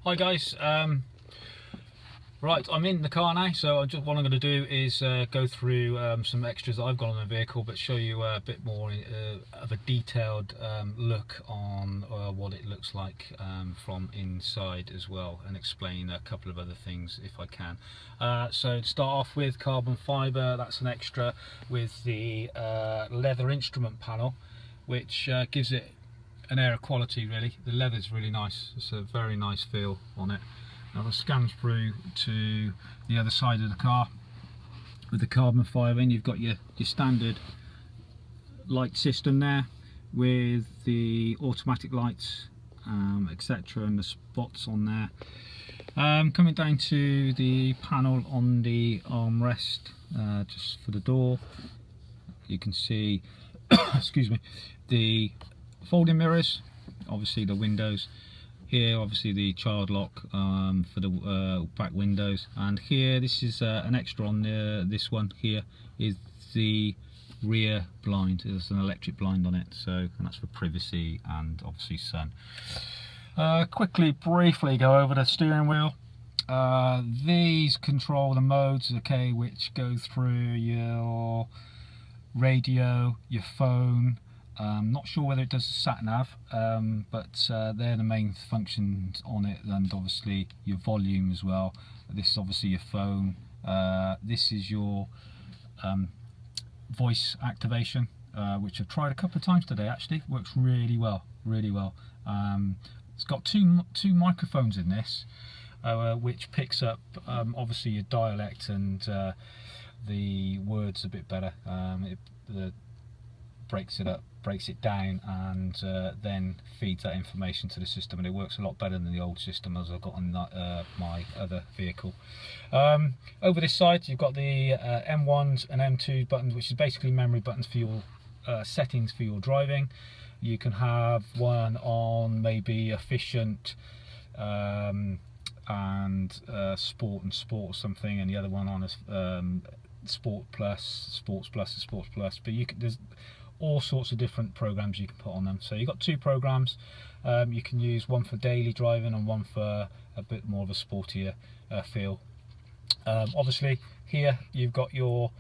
Hi guys, right, I'm in the car now, so what I'm going to do is go through some extras that I've got on the vehicle, but show you a bit more of a detailed look on what it looks like from inside as well, and explain a couple of other things if I can. So to start off with, carbon fibre, that's an extra with the leather instrument panel, which gives it an air of quality really. The leather's really nice, it's a very nice feel on it. Now it scans through to the other side of the car with the carbon fibre in. You've got your standard light system there with the automatic lights, etc., and the spots on there. Coming down to the panel on the armrest, just for the door, you can see excuse me, the folding mirrors, obviously the windows here, obviously the child lock for the back windows, and here this is an extra on this one here is the rear blind. There's an electric blind on it, so, and that's for privacy and obviously sun. Briefly go over the steering wheel. These control the modes, okay, which go through your radio, your phone. Not sure whether it does the sat nav, but they're the main functions on it, and obviously your volume as well. This is obviously your phone. This is your voice activation, which I've tried a couple of times today. Actually, works really well, really well. It's got two microphones in this, which picks up obviously your dialect and the words a bit better. It breaks it down, and then feeds that information to the system, and it works a lot better than the old system as I've got on my other vehicle. Over this side you've got the M1s and M2 buttons, which is basically memory buttons for your settings for your driving. You can have one on maybe efficient and sport or something, and the other one on a sports plus, but there's all sorts of different programs you can put on them. So you've got two programs. You can use one for daily driving and one for a bit more of a sportier feel. Obviously here you've got your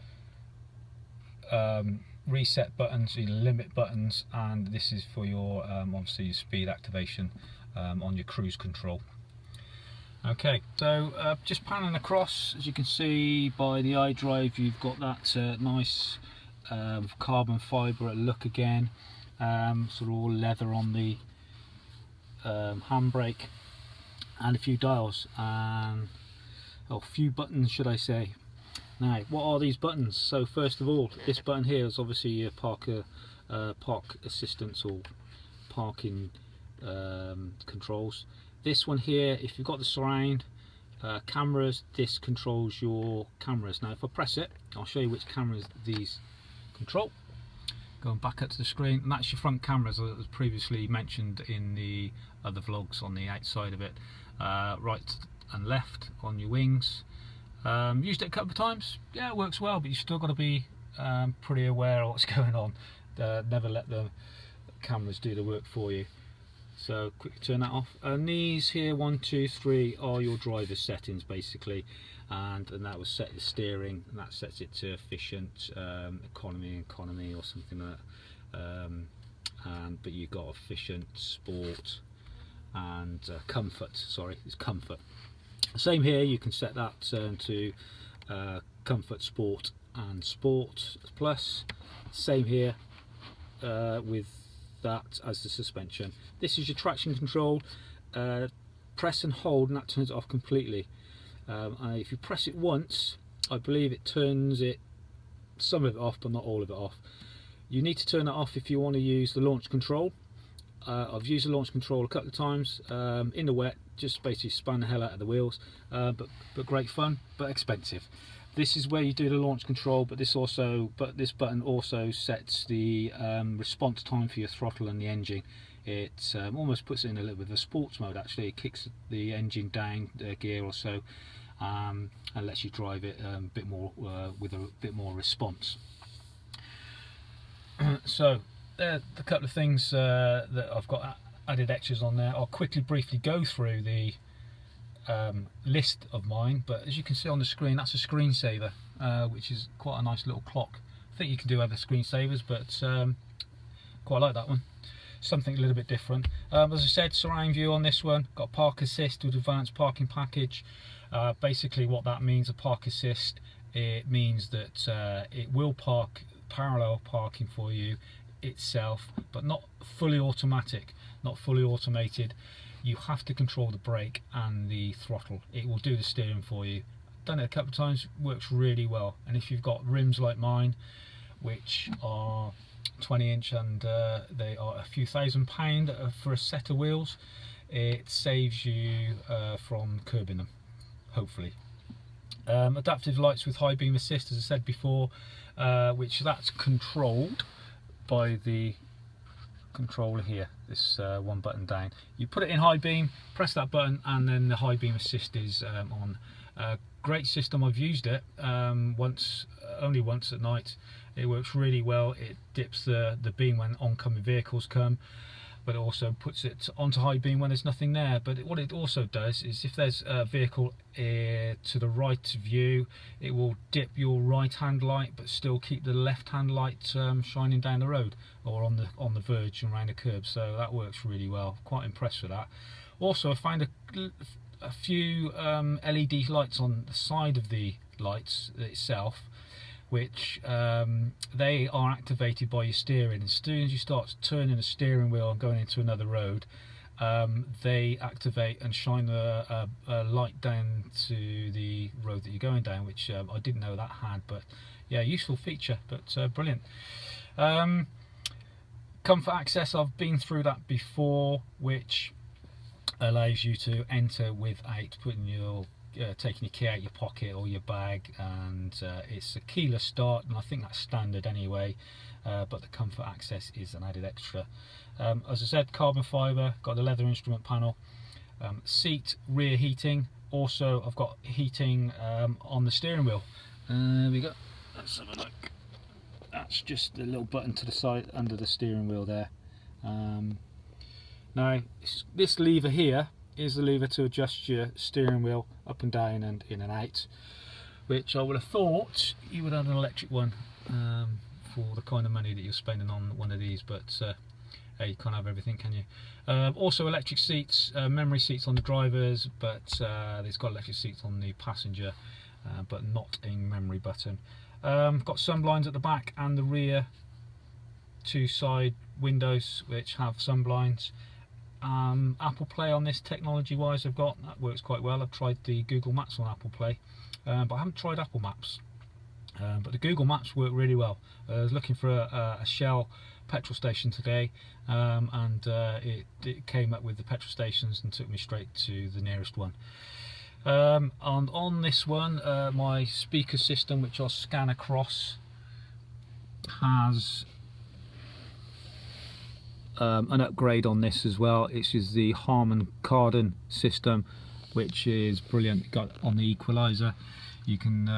reset buttons, your limit buttons, and this is for your obviously your speed activation on your cruise control. Okay, so just panning across, as you can see by the iDrive, you've got that nice carbon fibre look again, sort of all leather on the handbrake, and a few dials, and a few buttons should I say. Now, what are these buttons? So first of all, this button here is obviously your park assistance or parking controls. This one here, if you've got the surround cameras, this controls your cameras. Now if I press it, I'll show you which cameras these control. Going back up to the screen, and that's your front cameras as previously mentioned in the other vlogs on the outside of it. Right and left on your wings. Used it a couple of times, yeah, it works well, but you still got to be pretty aware of what's going on. Never let the cameras do the work for you. So quickly turn that off. And these here, 1, 2, 3, are your driver settings basically, and that will set the steering, and that sets it to efficient, economy or something like that. But you've got efficient, sport, and comfort. Sorry, it's comfort. Same here, you can set that to comfort, sport, and sport plus. Same here with that as the suspension. This is your traction control. Press and hold, and that turns it off completely. If you press it once, I believe it turns some of it off, but not all of it off. You need to turn it off if you want to use the launch control. I've used the launch control a couple of times in the wet, just basically spun the hell out of the wheels, but great fun, but expensive. This is where you do the launch control, but this button also sets the response time for your throttle and the engine. It almost puts it in a little bit of a sports mode actually. It kicks the engine down a gear or so, and lets you drive it a bit more with a bit more response. So there are a couple of things that I've got added extras on there. I'll briefly go through the list of mine, but as you can see on the screen, that's a screensaver, which is quite a nice little clock. I think you can do other screensavers, but quite like that one. Something a little bit different. As I said, surround view on this one. Got park assist with advanced parking package. Basically what that means, a park assist, it means that it will park parallel parking for you itself, but not fully automatic, not fully automated. You have to control the brake and the throttle. It will do the steering for you. Done it a couple of times, works really well. And if you've got rims like mine, which are 20-inch and they are a few £1,000 for a set of wheels, it saves you from curbing them, hopefully. Adaptive lights with high beam assist, as I said before, which that's controlled by the controller here, this one button down. You put it in high beam, press that button, and then the high beam assist is on. Great system. I've used it only once at night. It works really well. It dips the beam when oncoming vehicles come, but it also puts it onto high beam when there's nothing there. But what it also does is, if there's a vehicle to the right of you, it will dip your right hand light but still keep the left hand light shining down the road or on the verge and around the curb. So that works really well. Quite impressed with that. Also, I found a few LED lights on the side of the lights itself, which they are activated by your steering. As soon as you start turning the steering wheel and going into another road, they activate and shine a light down to the road that you're going down, which I didn't know that had, but yeah, useful feature, but brilliant. Comfort access, I've been through that before, which allows you to enter without putting your taking your key out your pocket or your bag, and it's a keyless start, and I think that's standard anyway, but the comfort access is an added extra. As I said, carbon fibre, got the leather instrument panel, seat rear heating. Also I've got heating on the steering wheel. There we go, let's have a look. That's just a little button to the side under the steering wheel there. Now this lever here is the lever to adjust your steering wheel up and down and in and out, which I would have thought you would have an electric one for the kind of money that you're spending on one of these, but hey, you can't have everything, can you? Also electric seats, memory seats on the drivers, but it's got electric seats on the passenger, but not a memory button. Got sunblinds at the back and the rear, two side windows which have sunblinds. Apple Play on this, technology wise, I've got that works quite well. I've tried the Google Maps on Apple Play, but I haven't tried Apple Maps, but the Google Maps work really well. I was looking for a Shell petrol station today, and it came up with the petrol stations and took me straight to the nearest one. And on this one, my speaker system, which I'll scan across, has an upgrade on this as well. It is the Harman Kardon system, which is brilliant. Got on the equalizer, you can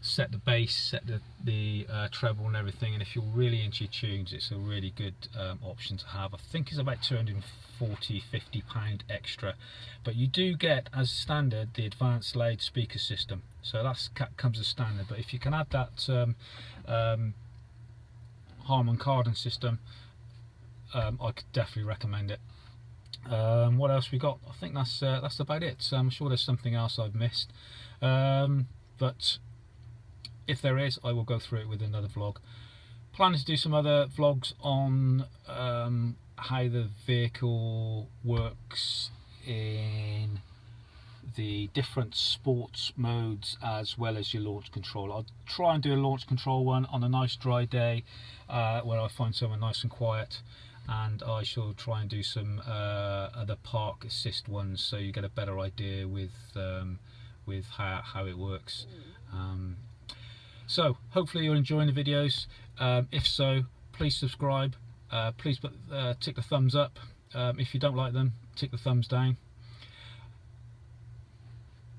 set the bass, set the treble and everything, and if you're really into your tunes, it's a really good option to have. I think it's about £240–50 extra, but you do get as standard the advanced loudspeaker system, so that comes as standard. But if you can add that Harman Kardon system, I could definitely recommend it. What else we got? I think that's about it. So I'm sure there's something else I've missed, but if there is, I will go through it with another vlog. Planning to do some other vlogs on how the vehicle works in the different sports modes, as well as your launch control. I'll try and do a launch control one on a nice dry day where I find somewhere nice and quiet, and I shall try and do some other park assist ones, so you get a better idea with how it works. So hopefully you're enjoying the videos. If so, please subscribe, please tick the thumbs up. If you don't like them, tick the thumbs down,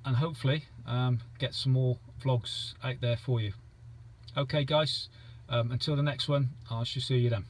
and hopefully get some more vlogs out there for you. Okay guys, until the next one, I shall see you then.